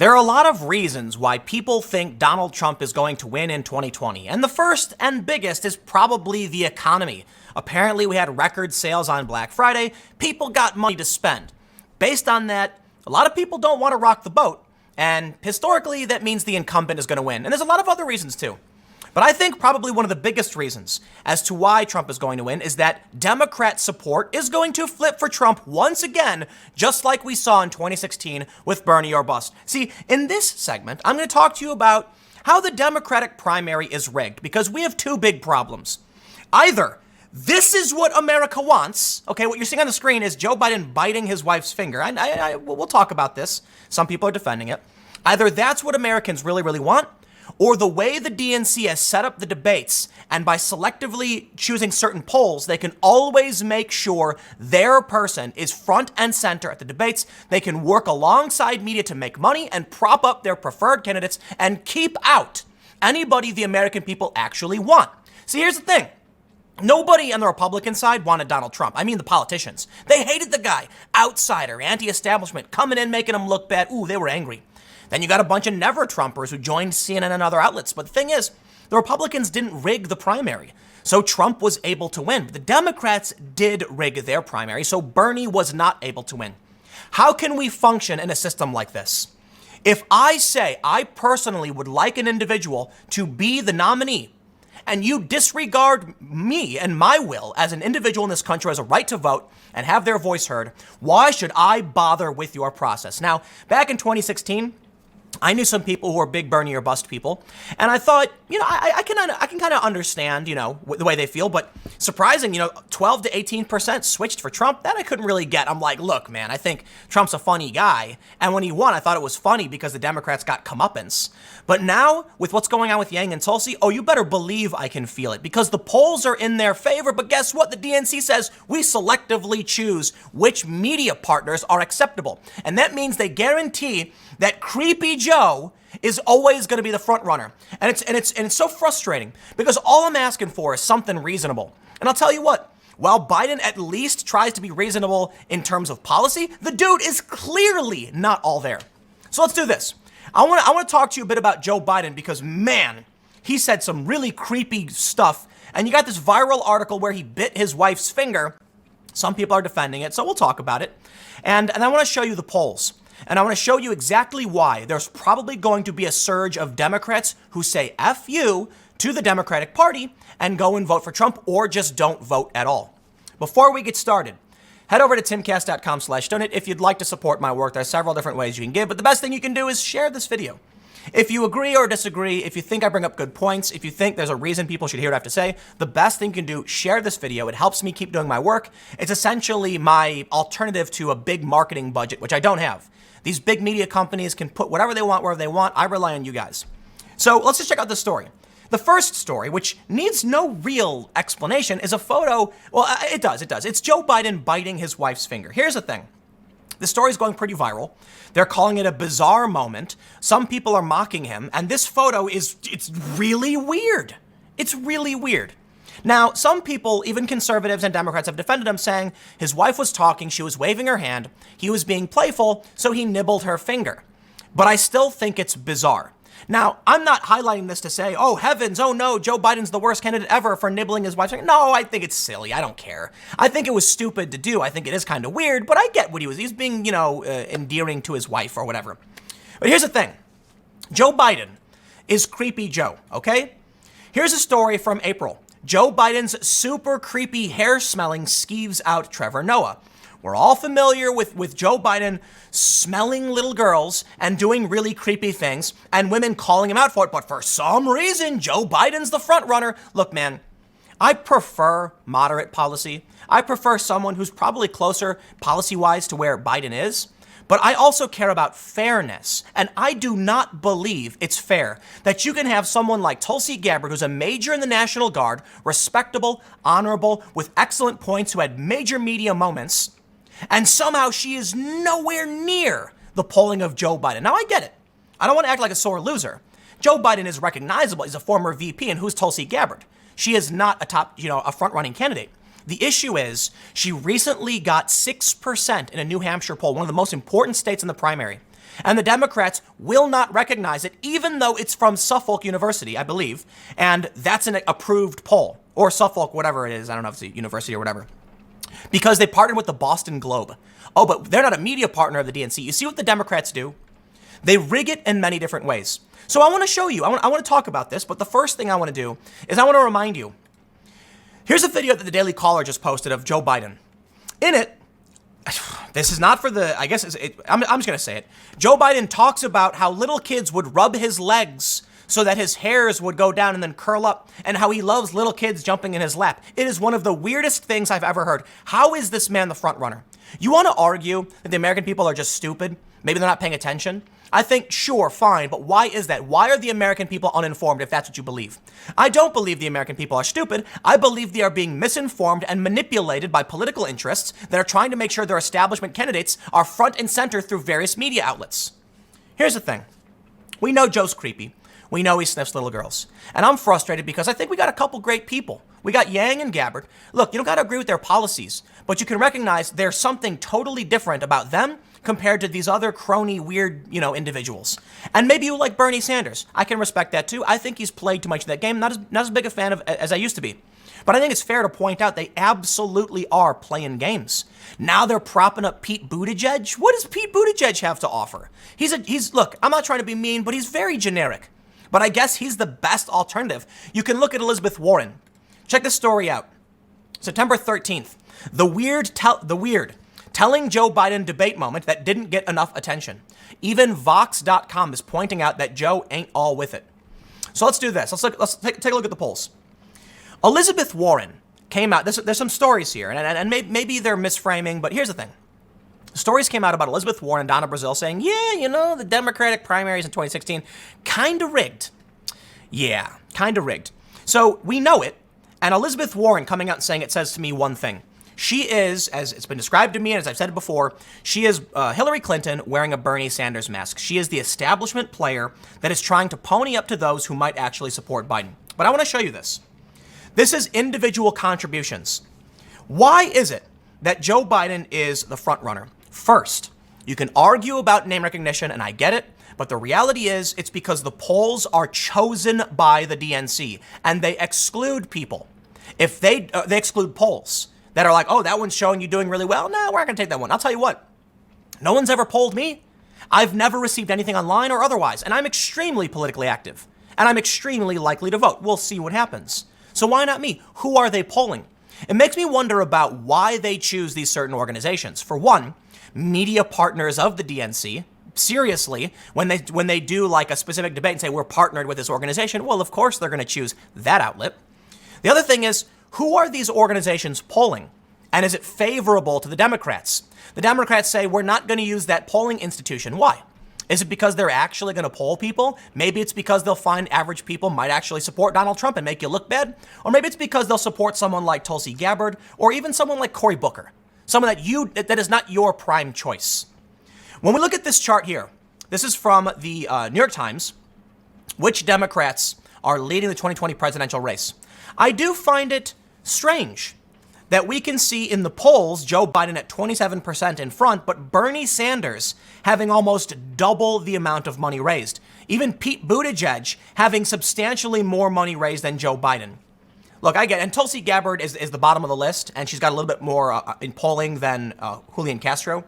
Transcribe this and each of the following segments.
There are a lot of reasons why people think Donald Trump is going to win in 2020. And the first and biggest is probably the economy. Apparently, we had record sales on Black Friday. People got money to spend. Based on that, a lot of people don't want to rock the boat. And historically, that means the incumbent is going to win. And there's a lot of other reasons too. But I think probably one of the biggest reasons as to why Trump is going to win is that Democrat support is going to flip for Trump once again, just like we saw in 2016 with Bernie or bust. See, in this segment, I'm going to talk to you about how the Democratic primary is rigged, because we have two big problems. Either this is what America wants. Okay, what you're seeing on the screen is Joe Biden biting his wife's finger. We'll talk about this. Some people are defending it. Either that's what Americans really, really want, or the way the DNC has set up the debates, and by selectively choosing certain polls, they can always make sure their person is front and center at the debates. They can work alongside media to make money and prop up their preferred candidates and keep out anybody the American people actually want. See, here's the thing. Nobody on the Republican side wanted Donald Trump. I mean, the politicians. They hated the guy. Outsider, anti-establishment, coming in, making him look bad. Ooh, they were angry. Then you got a bunch of never-Trumpers who joined CNN and other outlets. But the thing is, the Republicans didn't rig the primary, so Trump was able to win. But the Democrats did rig their primary, so Bernie was not able to win. How can we function in a system like this? If I say I personally would like an individual to be the nominee, and you disregard me and my will as an individual in this country who has a right to vote and have their voice heard, why should I bother with your process? Now, back in 2016, I knew some people who were big Bernie or bust people, and I thought, I can kind of understand, the way they feel, but surprising, 12 to 18% switched for Trump. That I couldn't really get. I'm like, look, man, I think Trump's a funny guy, and when he won, I thought it was funny because the Democrats got comeuppance. But now, with what's going on with Yang and Tulsi, you better believe I can feel it, because the polls are in their favor, but guess what? The DNC says we selectively choose which media partners are acceptable, and that means they guarantee that Creepy Joe is always going to be the front runner. And it's so frustrating because all I'm asking for is something reasonable. And I'll tell you what, while Biden at least tries to be reasonable in terms of policy, the dude is clearly not all there. So let's do this. I want to talk to you a bit about Joe Biden because, man, he said some really creepy stuff. And you got this viral article where he bit his wife's finger. Some people are defending it, so we'll talk about it. And I want to show you the polls. And I want to show you exactly why there's probably going to be a surge of Democrats who say F you to the Democratic Party and go and vote for Trump, or just don't vote at all. Before we get started, head over to timcast.com/donate if you'd like to support my work. There are several different ways you can give, but the best thing you can do is share this video. If you agree or disagree, if you think I bring up good points, if you think there's a reason people should hear what I have to say, the best thing you can do, share this video. It helps me keep doing my work. It's essentially my alternative to a big marketing budget, which I don't have. These big media companies can put whatever they want wherever they want. I rely on you guys. So let's just check out this story. The first story, which needs no real explanation, is a photo. Well, it does. It's Joe Biden biting his wife's finger. Here's the thing. The story's going pretty viral. They're calling it a bizarre moment. Some people are mocking him. And this photo it's really weird. It's really weird. Now, some people, even conservatives and Democrats, have defended him, saying his wife was talking, she was waving her hand, he was being playful, so he nibbled her finger. But I still think it's bizarre. Now, I'm not highlighting this to say, oh heavens, oh no, Joe Biden's the worst candidate ever for nibbling his wife's finger. No, I think it's silly. I don't care. I think it was stupid to do. I think it is kind of weird, but I get what he was. He's being, endearing to his wife or whatever. But here's the thing. Joe Biden is Creepy Joe, okay? Here's a story from April. Joe Biden's super creepy hair-smelling skeeves out Trevor Noah. We're all familiar with Joe Biden smelling little girls and doing really creepy things and women calling him out for it. But for some reason, Joe Biden's the front runner. Look, man, I prefer moderate policy. I prefer someone who's probably closer policy-wise to where Biden is. But I also care about fairness, and I do not believe it's fair that you can have someone like Tulsi Gabbard, who's a major in the National Guard, respectable, honorable, with excellent points, who had major media moments, and somehow she is nowhere near the polling of Joe Biden. Now, I get it. I don't want to act like a sore loser. Joe Biden is recognizable. He's a former VP, and who's Tulsi Gabbard? She is not a front-running candidate. The issue is she recently got 6% in a New Hampshire poll, one of the most important states in the primary. And the Democrats will not recognize it, even though it's from Suffolk University, I believe. And that's an approved poll. Or Suffolk, whatever it is. I don't know if it's a university or whatever. Because they partnered with the Boston Globe. Oh, but they're not a media partner of the DNC. You see what the Democrats do? They rig it in many different ways. So I want to show you. I want to talk about this. But the first thing I want to do is I want to remind you. Here's a video that the Daily Caller just posted of Joe Biden. In it, this is not for the, I guess, I'm just going to say it. Joe Biden talks about how little kids would rub his legs so that his hairs would go down and then curl up, and how he loves little kids jumping in his lap. It is one of the weirdest things I've ever heard. How is this man the front runner? You want to argue that the American people are just stupid? Maybe they're not paying attention? I think, sure, fine, but why is that? Why are the American people uninformed if that's what you believe? I don't believe the American people are stupid. I believe they are being misinformed and manipulated by political interests that are trying to make sure their establishment candidates are front and center through various media outlets. Here's the thing. We know Joe's creepy. We know he sniffs little girls. And I'm frustrated because I think we got a couple great people. We got Yang and Gabbard. Look, you don't got to agree with their policies, but you can recognize there's something totally different about them compared to these other crony, weird, individuals. And maybe you like Bernie Sanders. I can respect that too. I think he's played too much of that game. Not as big a fan of as I used to be. But I think it's fair to point out they absolutely are playing games. Now they're propping up Pete Buttigieg. What does Pete Buttigieg have to offer? Look, I'm not trying to be mean, but he's very generic. But I guess he's the best alternative. You can look at Elizabeth Warren. Check this story out. September 13th. The weird telling Joe Biden debate moment that didn't get enough attention. Even Vox.com is pointing out that Joe ain't all with it. So let's do this. Let's take a look at the polls. Elizabeth Warren came out. There's some stories here, and maybe they're misframing, but here's the thing. Stories came out about Elizabeth Warren and Donna Brazile saying, the Democratic primaries in 2016, kind of rigged. Yeah, kind of rigged. So we know it, and Elizabeth Warren coming out and saying it says to me one thing. She is, as it's been described to me, and as I've said it before, she is Hillary Clinton wearing a Bernie Sanders mask. She is the establishment player that is trying to pony up to those who might actually support Biden. But I want to show you this. This is individual contributions. Why is it that Joe Biden is the front runner? First, you can argue about name recognition, and I get it, but the reality is it's because the polls are chosen by the DNC, and they exclude people. If they exclude polls that are like, oh, that one's showing you doing really well. No, we're not going to take that one. I'll tell you what, no one's ever polled me. I've never received anything online or otherwise, and I'm extremely politically active, and I'm extremely likely to vote. We'll see what happens. So why not me? Who are they polling? It makes me wonder about why they choose these certain organizations. For one, media partners of the DNC. Seriously, when they do like a specific debate and say we're partnered with this organization, well, of course they're going to choose that outlet. The other thing is, who are these organizations polling? And is it favorable to the Democrats? The Democrats say we're not going to use that polling institution. Why? Is it because they're actually going to poll people? Maybe it's because they'll find average people might actually support Donald Trump and make you look bad. Or maybe it's because they'll support someone like Tulsi Gabbard or even someone like Cory Booker. Someone that is not your prime choice. When we look at this chart here, this is from the New York Times, which Democrats are leading the 2020 presidential race. I do find it strange that we can see in the polls Joe Biden at 27% in front, but Bernie Sanders having almost double the amount of money raised. Even Pete Buttigieg having substantially more money raised than Joe Biden. Look, I get it. And Tulsi Gabbard is the bottom of the list, and she's got a little bit more in polling than Julian Castro.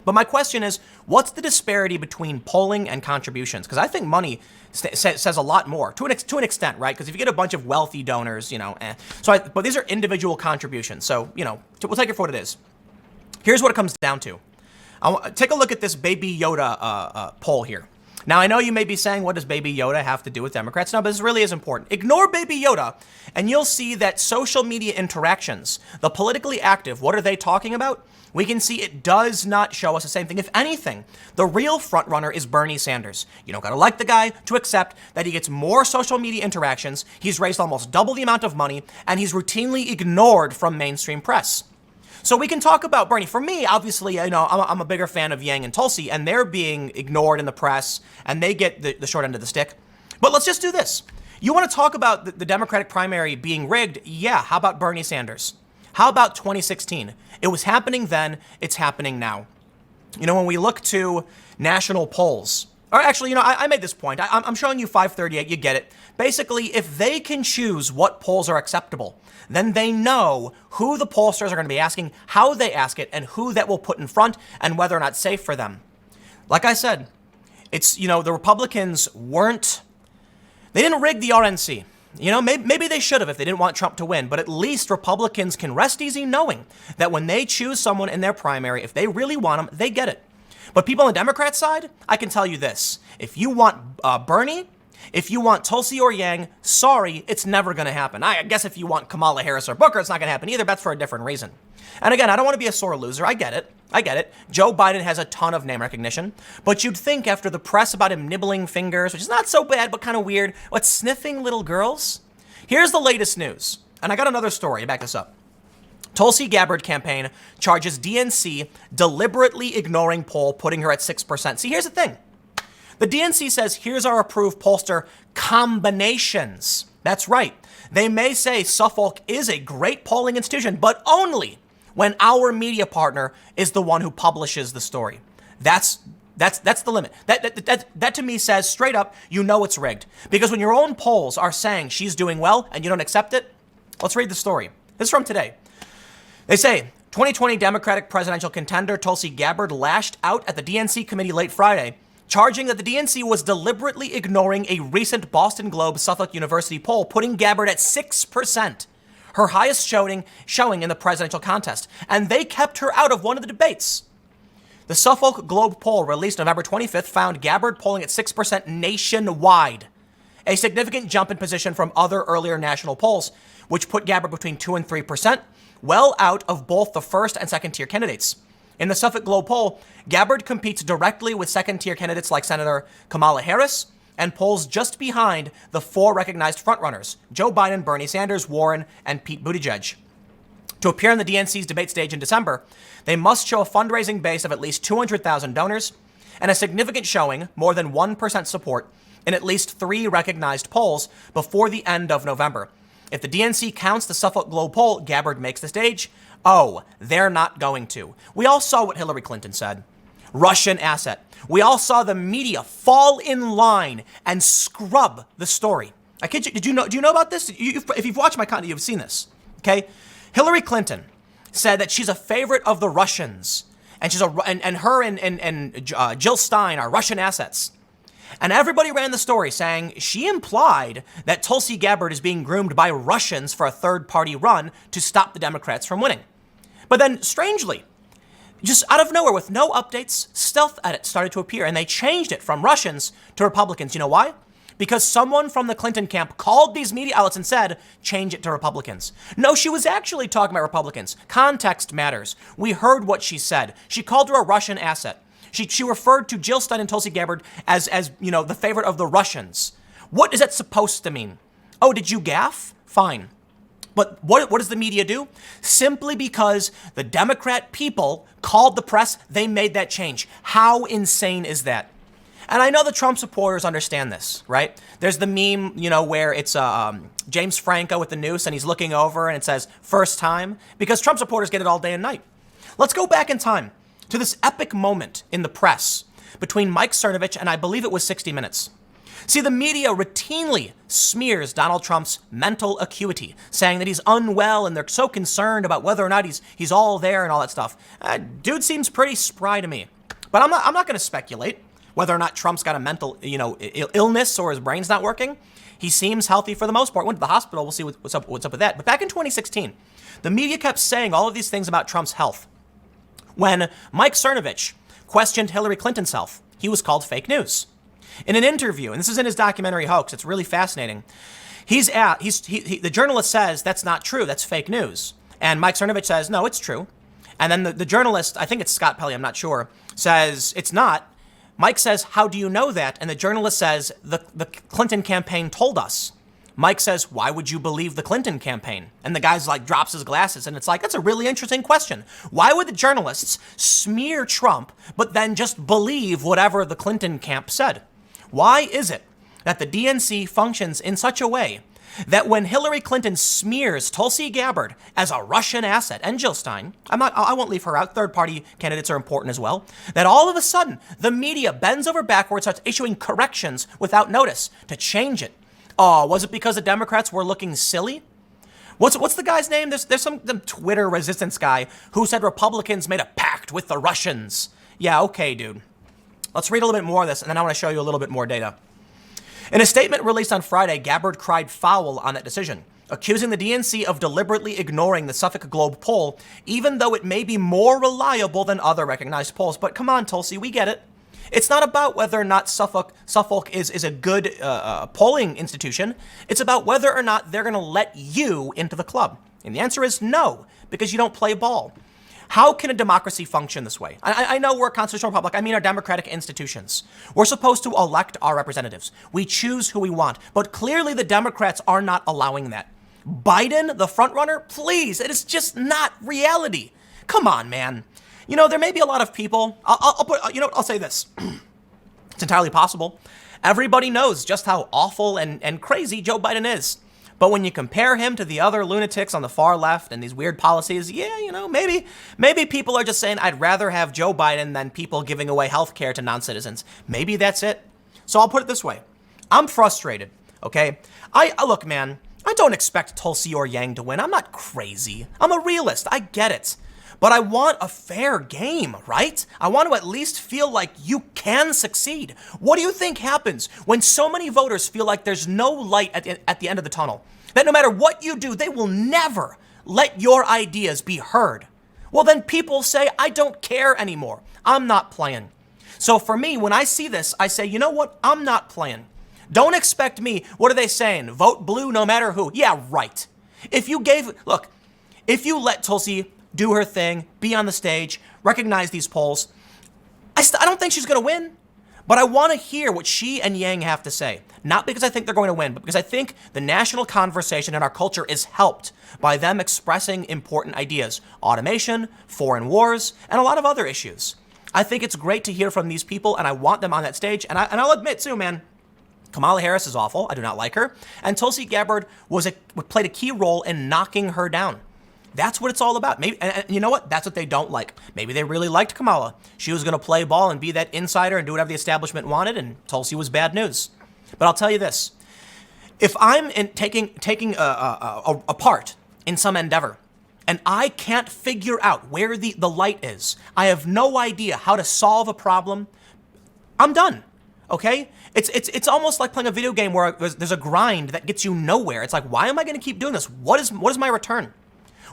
But my question is, what's the disparity between polling and contributions? Because I think money says a lot more, to an extent, right? Because if you get a bunch of wealthy donors, but these are individual contributions. So, we'll take it for what it is. Here's what it comes down to. Take a look at this Baby Yoda poll here. Now, I know you may be saying, what does Baby Yoda have to do with Democrats? No, but this really is important. Ignore Baby Yoda, and you'll see that social media interactions, the politically active, what are they talking about? We can see it does not show us the same thing. If anything, the real frontrunner is Bernie Sanders. You don't gotta like the guy to accept that he gets more social media interactions, he's raised almost double the amount of money, and he's routinely ignored from mainstream press. So we can talk about Bernie. For me, obviously, I'm a bigger fan of Yang and Tulsi, and they're being ignored in the press, and they get the short end of the stick. But let's just do this. You want to talk about the Democratic primary being rigged? Yeah, how about Bernie Sanders? How about 2016? It was happening then, it's happening now. when we look to national polls, or actually, I made this point. I'm showing you 538. You get it. Basically, if they can choose what polls are acceptable, then they know who the pollsters are going to be asking, how they ask it, and who that will put in front, and whether or not safe for them. Like I said, it's, the Republicans they didn't rig the RNC. Maybe they should have if they didn't want Trump to win, but at least Republicans can rest easy knowing that when they choose someone in their primary, if they really want them, they get it. But people on the Democrat side, I can tell you this. If you want Bernie, if you want Tulsi or Yang, sorry, it's never going to happen. I guess if you want Kamala Harris or Booker, it's not going to happen either. That's for a different reason. And again, I don't want to be a sore loser. I get it. Joe Biden has a ton of name recognition. But you'd think after the press about him nibbling fingers, which is not so bad, but kind of weird, sniffing little girls? Here's the latest news. And I got another story to back this up. Tulsi Gabbard campaign charges DNC deliberately ignoring poll, putting her at 6%. See, here's the thing. The DNC says, here's our approved pollster combinations. That's right. They may say Suffolk is a great polling institution, but only when our media partner is the one who publishes the story. That's the limit. That to me says straight up, it's rigged. Because when your own polls are saying she's doing well and you don't accept it, let's read the story. This is from today. They say, 2020 Democratic presidential contender Tulsi Gabbard lashed out at the DNC committee late Friday, charging that the DNC was deliberately ignoring a recent Boston Globe Suffolk University poll, putting Gabbard at 6%, her highest showing in the presidential contest. And they kept her out of one of the debates. The Suffolk Globe poll released November 25th found Gabbard polling at 6% nationwide, a significant jump in position from other earlier national polls, which put Gabbard between 2 and 3%, well out of both the first and second tier candidates. In the Suffolk Globe poll, Gabbard competes directly with second tier candidates like Senator Kamala Harris and polls just behind the 4 recognized frontrunners, Joe Biden, Bernie Sanders, Warren, and Pete Buttigieg. To appear on the DNC's debate stage in December, they must show a fundraising base of at least 200,000 donors and a significant showing, more than 1% support, in at least 3 recognized polls before the end of November. If the DNC counts the Suffolk Globe poll, Gabbard makes the stage. Oh, they're not going to. We all saw what Hillary Clinton said. Russian asset. We all saw the media fall in line and scrub the story. I kid you. Do you know about this? If you've watched my content, you've seen this. Okay? Hillary Clinton said that she's a favorite of the Russians, and her and Jill Stein are Russian assets. And everybody ran the story saying she implied that Tulsi Gabbard is being groomed by Russians for a third-party run to stop the Democrats from winning. But then, strangely, just out of nowhere with no updates, stealth edits started to appear, and they changed it from Russians to Republicans. You know why? Because someone from the Clinton camp called these media outlets and said, change it to Republicans. No, she was actually talking about Republicans. Context matters. We heard what she said. She called her a Russian asset. She referred to Jill Stein and Tulsi Gabbard as the favorite of the Russians. What is that supposed to mean? Oh, did you gaffe? Fine. But what does the media do? Simply because the Democrat people called the press, they made that change. How insane is that? And I know the Trump supporters understand this, right? There's the meme, where it's James Franco with the noose and he's looking over and it says, first time, because Trump supporters get it all day and night. Let's go back in time to this epic moment in the press between Mike Cernovich and I believe it was 60 Minutes. See, the media routinely smears Donald Trump's mental acuity, saying that he's unwell and they're so concerned about whether or not he's all there and all that stuff. Dude seems pretty spry to me. But I'm not going to speculate whether or not Trump's got a mental, illness or his brain's not working. He seems healthy for the most part. Went to the hospital. We'll see what's up with that. But back in 2016, the media kept saying all of these things about Trump's health. When Mike Cernovich questioned Hillary Clinton's health, he was called fake news. In an interview, and this is in his documentary Hoax, it's really fascinating. The journalist says that's not true, that's fake news. And Mike Cernovich says, no, it's true. And then the journalist, I think it's Scott Pelley, I'm not sure, says it's not. Mike says, how do you know that? And the journalist says, the Clinton campaign told us. Mike says, why would you believe the Clinton campaign? And the guy's drops his glasses. And it's that's a really interesting question. Why would the journalists smear Trump, but then just believe whatever the Clinton camp said? Why is it that the DNC functions in such a way that when Hillary Clinton smears Tulsi Gabbard as a Russian asset, and Jill Stein, I won't leave her out, third-party candidates are important as well, that all of a sudden the media bends over backwards, starts issuing corrections without notice to change it. Oh, was it because the Democrats were looking silly? What's the guy's name? There's some Twitter resistance guy who said Republicans made a pact with the Russians. Yeah, okay, dude. Let's read a little bit more of this, and then I want to show you a little bit more data. In a statement released on Friday, Gabbard cried foul on that decision, accusing the DNC of deliberately ignoring the Suffolk Globe poll, even though it may be more reliable than other recognized polls. But come on, Tulsi, we get it. It's not about whether or not Suffolk is a good polling institution. It's about whether or not they're going to let you into the club. And the answer is no, because you don't play ball. How can a democracy function this way? I know we're a constitutional republic. I mean our democratic institutions. We're supposed to elect our representatives. We choose who we want. But clearly the Democrats are not allowing that. Biden, the front runner, please, it is just not reality. Come on, man. You know, there may be a lot of people. I'll say this. It's entirely possible. Everybody knows just how awful and crazy Joe Biden is. But when you compare him to the other lunatics on the far left and these weird policies, yeah, you know, maybe people are just saying, I'd rather have Joe Biden than people giving away health care to non-citizens. Maybe that's it. So I'll put it this way. I'm frustrated, okay? Look, man, I don't expect Tulsi or Yang to win. I'm not crazy. I'm a realist. I get it. But I want a fair game, right? I want to at least feel like you can succeed. What do you think happens when so many voters feel like there's no light at the end of the tunnel? That no matter what you do, they will never let your ideas be heard. Well, then people say, I don't care anymore. I'm not playing. So for me, when I see this, I say, you know what? I'm not playing. Don't expect me. What are they saying? Vote blue no matter who. Yeah, right. If you let Tulsi do her thing, be on the stage, recognize these polls, I don't think she's going to win. But I want to hear what she and Yang have to say. Not because I think they're going to win, but because I think the national conversation in our culture is helped by them expressing important ideas. Automation, foreign wars, and a lot of other issues. I think it's great to hear from these people, and I want them on that stage. And I'll admit, too, man, Kamala Harris is awful. I do not like her. And Tulsi Gabbard played a key role in knocking her down. That's what it's all about. Maybe, and you know what? That's what they don't like. Maybe they really liked Kamala. She was going to play ball and be that insider and do whatever the establishment wanted, and Tulsi was bad news. But I'll tell you this. If I'm taking a part in some endeavor, and I can't figure out where the light is, I have no idea how to solve a problem, I'm done. Okay? It's almost like playing a video game where there's a grind that gets you nowhere. It's like, why am I going to keep doing this? What is my return?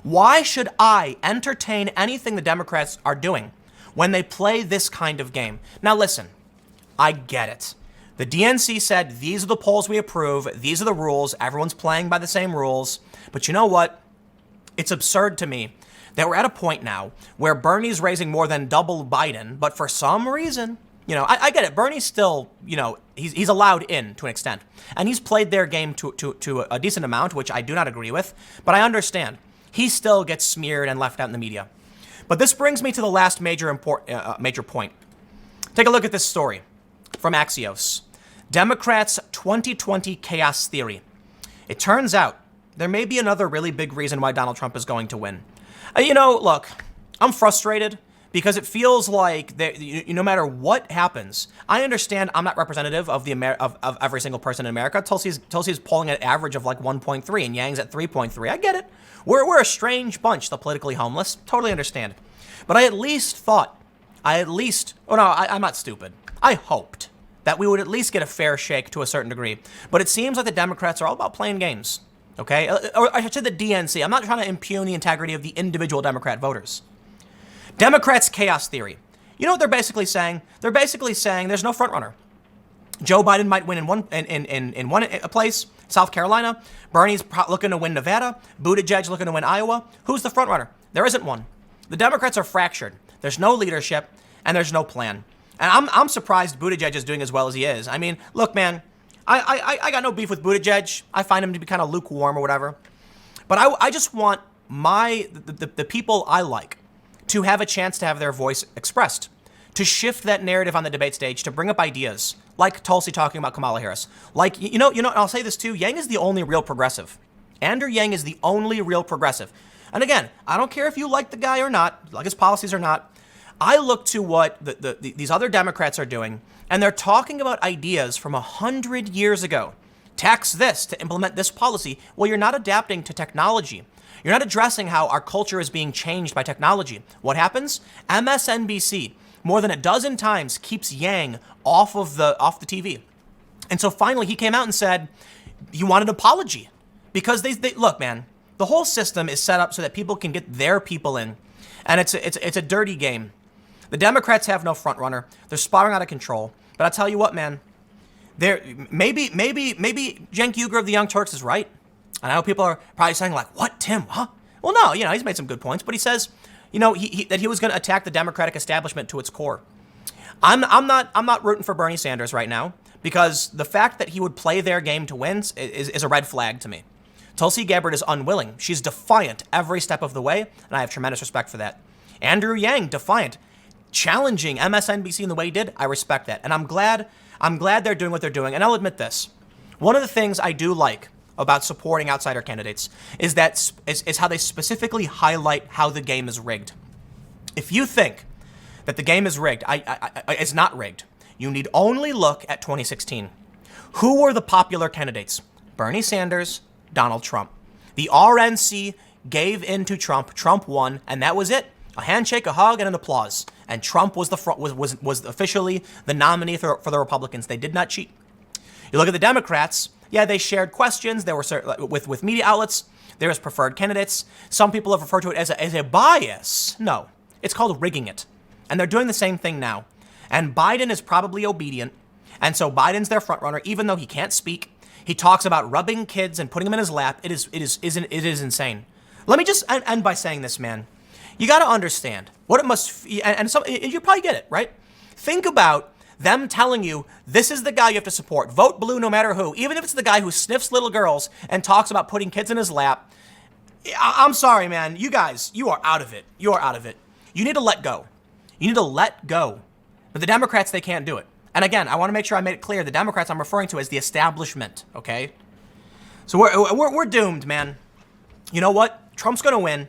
Why should I entertain anything the Democrats are doing when they play this kind of game? Now listen, I get it. The DNC said, these are the polls we approve, these are the rules, everyone's playing by the same rules. But you know what? It's absurd to me that we're at a point now where Bernie's raising more than double Biden, but for some reason, you know, I get it. Bernie's still, you know, he's allowed in to an extent. And he's played their game to a decent amount, which I do not agree with, but I understand. He still gets smeared and left out in the media. But this brings me to the last major point. Take a look at this story from Axios. Democrats' 2020 chaos theory. It turns out there may be another really big reason why Donald Trump is going to win. You know, look, I'm frustrated because it feels like no matter what happens, I understand I'm not representative of of every single person in America. Tulsi's polling at an average of like 1.3 and Yang's at 3.3. I get it. We're a strange bunch, the politically homeless. Totally understand. But I'm not stupid. I hoped that we would at least get a fair shake to a certain degree. But it seems like the Democrats are all about playing games. Okay? Or I should say the DNC. I'm not trying to impugn the integrity of the individual Democrat voters. Democrats' chaos theory. You know what they're basically saying? They're basically saying there's no front runner. Joe Biden might win in one place, South Carolina. Bernie's looking to win Nevada. Buttigieg looking to win Iowa. Who's the front runner? There isn't one. The Democrats are fractured. There's no leadership and there's no plan. And I'm surprised Buttigieg is doing as well as he is. I mean, look, man, I got no beef with Buttigieg. I find him to be kind of lukewarm or whatever. But I just want the people I like to have a chance to have their voice expressed, to shift that narrative on the debate stage, to bring up ideas like Tulsi talking about Kamala Harris. Like, you know, I'll say this too, Yang is the only real progressive. Andrew Yang is the only real progressive. And again, I don't care if you like the guy or not, like his policies or not. I look to what these other Democrats are doing, and they're talking about ideas from 100 years ago. Tax this to implement this policy. Well, you're not adapting to technology. You're not addressing how our culture is being changed by technology. What happens? MSNBC, more than a dozen times, keeps Yang off the TV. And so finally he came out and said, you want an apology. Because they look, man, the whole system is set up so that people can get their people in. And it's a dirty game. The Democrats have no front runner. They're spiraling out of control. But I'll tell you what, man, maybe Cenk Uygur of the Young Turks is right. And I know people are probably saying like, what, Tim? Huh? Well, no, he's made some good points, but he says, that he was going to attack the Democratic establishment to its core. I'm not rooting for Bernie Sanders right now, because the fact that he would play their game to win is a red flag to me. Tulsi Gabbard is unwilling. She's defiant every step of the way, and I have tremendous respect for that. Andrew Yang, defiant, challenging MSNBC in the way he did. I respect that, and I'm glad they're doing what they're doing. And I'll admit this: one of the things I do like about supporting outsider candidates is how they specifically highlight how the game is rigged. If you think that the game is rigged, it's not rigged. You need only look at 2016. Who were the popular candidates? Bernie Sanders, Donald Trump. The RNC gave in to Trump. Trump won, and that was it. A handshake, a hug, and an applause. And Trump was was officially the nominee for the Republicans. They did not cheat. You look at the Democrats. Yeah, they shared questions. There were with media outlets. There was preferred candidates. Some people have referred to it as a bias. No, it's called rigging it. And they're doing the same thing now. And Biden is probably obedient. And so Biden's their front runner, even though he can't speak. He talks about rubbing kids and putting them in his lap. It is insane. Let me just end by saying this, man. You got to understand what it must, and you probably get it, right? Think about them telling you, this is the guy you have to support. Vote blue no matter who. Even if it's the guy who sniffs little girls and talks about putting kids in his lap. I'm sorry, man. You guys, you are out of it. You are out of it. You need to let go. You need to let go. But the Democrats, they can't do it. And again, I want to make sure I made it clear. The Democrats I'm referring to as the establishment, okay? So we're doomed, man. You know what? Trump's going to win.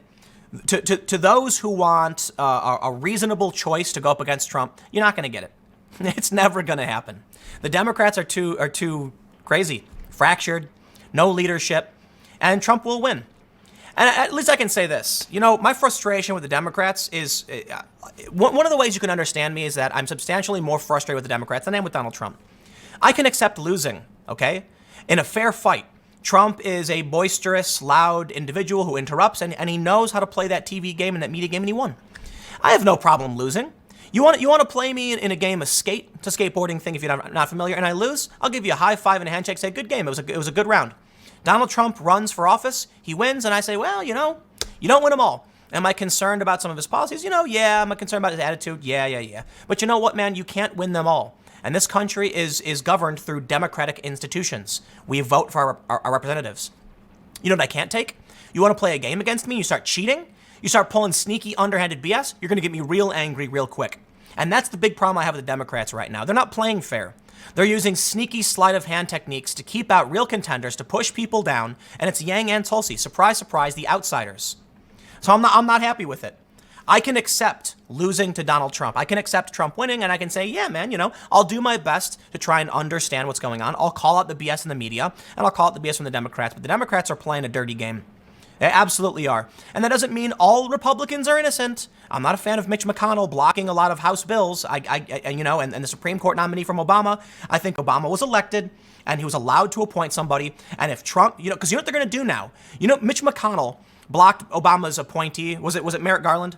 To those who want a reasonable choice to go up against Trump, you're not going to get it. It's never going to happen. The Democrats are too crazy, fractured, no leadership, and Trump will win. And at least I can say this. My frustration with the Democrats is one of the ways you can understand me is that I'm substantially more frustrated with the Democrats than I am with Donald Trump. I can accept losing, okay, in a fair fight. Trump is a boisterous, loud individual who interrupts, and he knows how to play that TV game and that media game, and he won. I have no problem losing. You want to play me in a game of skate? It's a skateboarding thing if you're not familiar, and I lose? I'll give you a high five and a handshake, say, good game. It was a good round. Donald Trump runs for office. He wins, and I say, well, you don't win them all. Am I concerned about some of his policies? Yeah. Am I concerned about his attitude? Yeah. But you know what, man? You can't win them all. And this country is governed through democratic institutions. We vote for our representatives. You know what I can't take? You want to play a game against me? You start cheating? You start pulling sneaky, underhanded BS? You're going to get me real angry real quick. And that's the big problem I have with the Democrats right now. They're not playing fair. They're using sneaky sleight of hand techniques to keep out real contenders, to push people down, and it's Yang and Tulsi. Surprise, surprise, the outsiders. So I'm not happy with it. I can accept losing to Donald Trump. I can accept Trump winning, and I can say, yeah, man, I'll do my best to try and understand what's going on. I'll call out the BS in the media, and I'll call out the BS from the Democrats. But the Democrats are playing a dirty game. They absolutely are. And that doesn't mean all Republicans are innocent. I'm not a fan of Mitch McConnell blocking a lot of House bills. And the Supreme Court nominee from Obama. I think Obama was elected and he was allowed to appoint somebody. And if Trump, because what they're going to do now? Mitch McConnell blocked Obama's appointee. Was it Merrick Garland?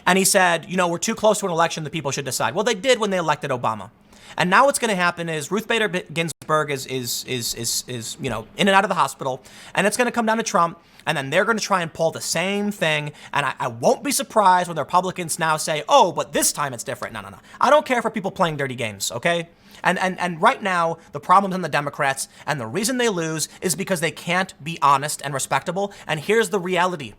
And he said, we're too close to an election. The people should decide. Well, they did when they elected Obama. And now what's going to happen is Ruth Bader Ginsburg is in and out of the hospital, and it's going to come down to Trump, and then they're going to try and pull the same thing. And I won't be surprised when the Republicans now say, oh, but this time it's different. No. I don't care for people playing dirty games, okay? And right now, the problem's on the Democrats, and the reason they lose is because they can't be honest and respectable. And here's the reality.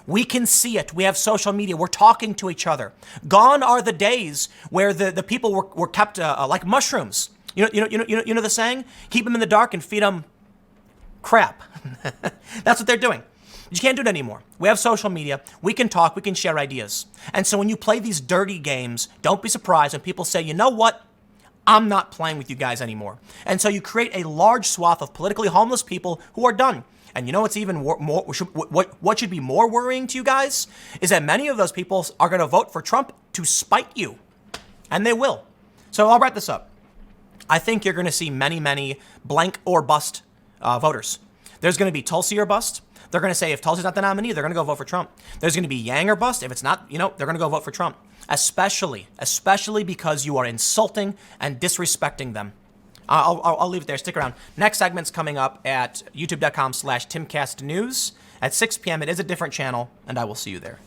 We can see it. We have social media. We're talking to each other. Gone are the days where the people were kept like mushrooms. You know the saying? Keep them in the dark and feed them crap. That's what they're doing. You can't do it anymore. We have social media. We can talk. We can share ideas. And so when you play these dirty games, don't be surprised when people say, you know what? I'm not playing with you guys anymore. And so you create a large swath of politically homeless people who are done. And you know what's even more, what should be more worrying to you guys is that many of those people are going to vote for Trump to spite you. And they will. So I'll wrap this up. I think you're going to see many blank or bust voters. There's going to be Tulsi or bust. They're going to say if Tulsi's not the nominee, they're going to go vote for Trump. There's going to be Yang or bust. If it's not, they're going to go vote for Trump. Especially because you are insulting and disrespecting them. I'll leave it there. Stick around. Next segment's coming up at youtube.com/TimCastNews at 6 p.m. It is a different channel, and I will see you there.